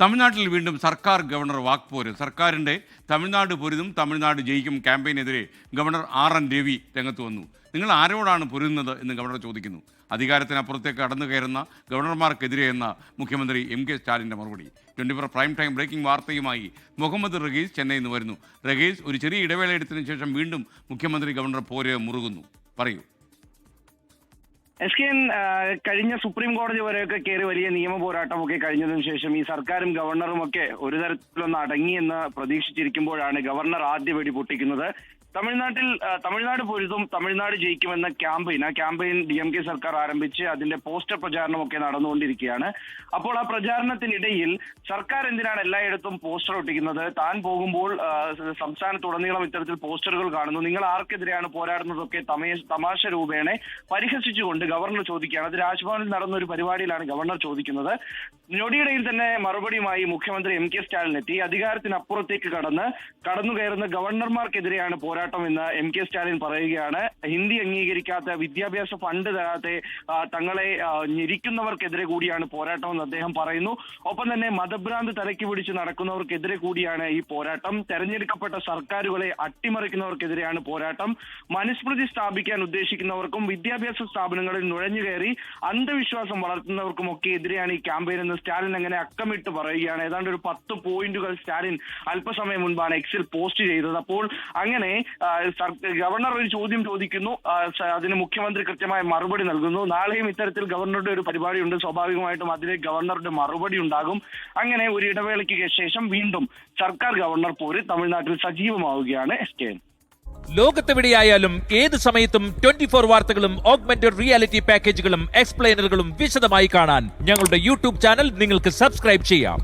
തമിഴ്നാട്ടിൽ വീണ്ടും സർക്കാർ ഗവർണർ വാക്പോര്. സർക്കാരിൻ്റെ തമിഴ്നാട് പൊരുതും തമിഴ്നാട് ജയിക്കും ക്യാമ്പയിനെതിരെ ഗവർണർ R.N. രവി രംഗത്ത് വന്നു. നിങ്ങൾ ആരോടാണ് പൊരുതുന്നത് എന്ന് ഗവർണർ ചോദിക്കുന്നു. അധികാരത്തിനപ്പുറത്തേക്ക് കടന്നു കയറുന്ന ഗവർണർമാർക്കെതിരെ എന്ന മുഖ്യമന്ത്രി M.K. സ്റ്റാലിൻ്റെ മറുപടി. 24 പ്രൈം ടൈം ബ്രേക്കിംഗ് വാർത്തയുമായി മുഹമ്മദ് റഗീസ് ചെന്നൈയിൽ നിന്ന് വരുന്നു. റഗീസ്, ഒരു ചെറിയ ഇടവേള എടുത്തതിന് ശേഷം വീണ്ടും മുഖ്യമന്ത്രി ഗവർണർ പോര് മുറുകുന്നു. പറയൂ. SKN കഴിഞ്ഞ സുപ്രീം കോടതി വരെയൊക്കെ കയറി വലിയ നിയമ പോരാട്ടമൊക്കെ കഴിഞ്ഞതിനു ശേഷം ഈ സർക്കാരും ഗവർണറും ഒക്കെ ഒരു തരത്തിലൊന്ന് അടങ്ങിയെന്ന് പ്രതീക്ഷിച്ചിരിക്കുമ്പോഴാണ് ഗവർണർ ആദ്യ വെടി പൊട്ടിക്കുന്നത്. തമിഴ്നാട് പൊരുതും തമിഴ്നാട് ജയിക്കുമെന്ന ക്യാമ്പയിൻ DMK സർക്കാർ ആരംഭിച്ച് അതിന്റെ പോസ്റ്റർ പ്രചാരണമൊക്കെ നടന്നുകൊണ്ടിരിക്കുകയാണ്. അപ്പോൾ ആ പ്രചാരണത്തിനിടയിൽ സർക്കാർ എന്തിനാണ് എല്ലായിടത്തും പോസ്റ്റർ ഒട്ടിക്കുന്നത്? താൻ പോകുമ്പോൾ സംസ്ഥാനത്തുടനീളം ഇത്തരത്തിൽ പോസ്റ്ററുകൾ കാണുന്നു. നിങ്ങൾ ആർക്കെതിരെയാണ് പോരാടുന്നതൊക്കെ തമാശ രൂപേണ പരിഹസിച്ചുകൊണ്ട് ഗവർണർ ചോദിക്കുകയാണ്. അത് രാജ്ഭവനിൽ നടന്ന ഒരു പരിപാടിയിലാണ് ഗവർണർ ചോദിക്കുന്നത്. ഞൊടിയിടയിൽ തന്നെ മറുപടിയുമായി മുഖ്യമന്ത്രി M.K. സ്റ്റാലിൻ എത്തി. അധികാരത്തിനപ്പുറത്തേക്ക് കടന്നു കയറുന്ന ഗവർണർമാർക്കെതിരെയാണ് പോരാട്ടം എന്ന് M.K. സ്റ്റാലിൻ പറയുകയാണ്. ഹിന്ദി അംഗീകരിക്കാത്ത, വിദ്യാഭ്യാസ ഫണ്ട് തരാതെ തങ്ങളെ ഞെരിക്കുന്നവർക്കെതിരെ കൂടിയാണ് പോരാട്ടമെന്ന് അദ്ദേഹം പറയുന്നു. ഒപ്പം തന്നെ മതഭ്രാന്ത് തലയ്ക്ക് പിടിച്ച് നടക്കുന്നവർക്കെതിരെ കൂടിയാണ് ഈ പോരാട്ടം. തെരഞ്ഞെടുക്കപ്പെട്ട സർക്കാരുകളെ അട്ടിമറിക്കുന്നവർക്കെതിരെയാണ് പോരാട്ടം. മനുസ്മൃതി സ്ഥാപിക്കാൻ ഉദ്ദേശിക്കുന്നവർക്കും വിദ്യാഭ്യാസ സ്ഥാപനങ്ങളിൽ നുഴഞ്ഞു കയറി അന്ധവിശ്വാസം വളർത്തുന്നവർക്കും ഒക്കെ എതിരെയാണ് ഈ ക്യാമ്പയിൻ എന്ന് സ്റ്റാലിൻ അങ്ങനെ അക്കമിട്ട് പറയുകയാണ്. ഏതാണ്ട് ഒരു 10 പോയിന്റുകൾ സ്റ്റാലിൻ അല്പസമയം മുൻപാണ് എക്സിൽ പോസ്റ്റ് ചെയ്തത്. അപ്പോൾ അങ്ങനെ ഗവർണർ ഒരു ചോദ്യം ചോദിക്കുന്നു, അതിന് മുഖ്യമന്ത്രി കൃത്യമായ മറുപടി നൽകുന്നു. നാളെയും ഇത്തരത്തിൽ ഗവർണറുടെ ഒരു പരിപാടിയുണ്ട്. സ്വാഭാവികമായിട്ടും അതിലേക്ക് ഗവർണറുടെ മറുപടി ഉണ്ടാകും. അങ്ങനെ ഒരു ഇടവേളയ്ക്ക് ശേഷം വീണ്ടും സർക്കാർ ഗവർണർ പോര് തമിഴ്നാട്ടിൽ സജീവമാവുകയാണ്. SKN ലോകത്തെവിടെയായാലും ഏത് സമയത്തും 24 വാർത്തകളും ഓഗ്മെന്റഡ് റിയാലിറ്റി പാക്കേജുകളും എക്സ്പ്ലെയിനറുകളും വിശദമായി കാണാൻ ഞങ്ങളുടെ YouTube ചാനൽ നിങ്ങൾക്ക് സബ്സ്ക്രൈബ് ചെയ്യാം.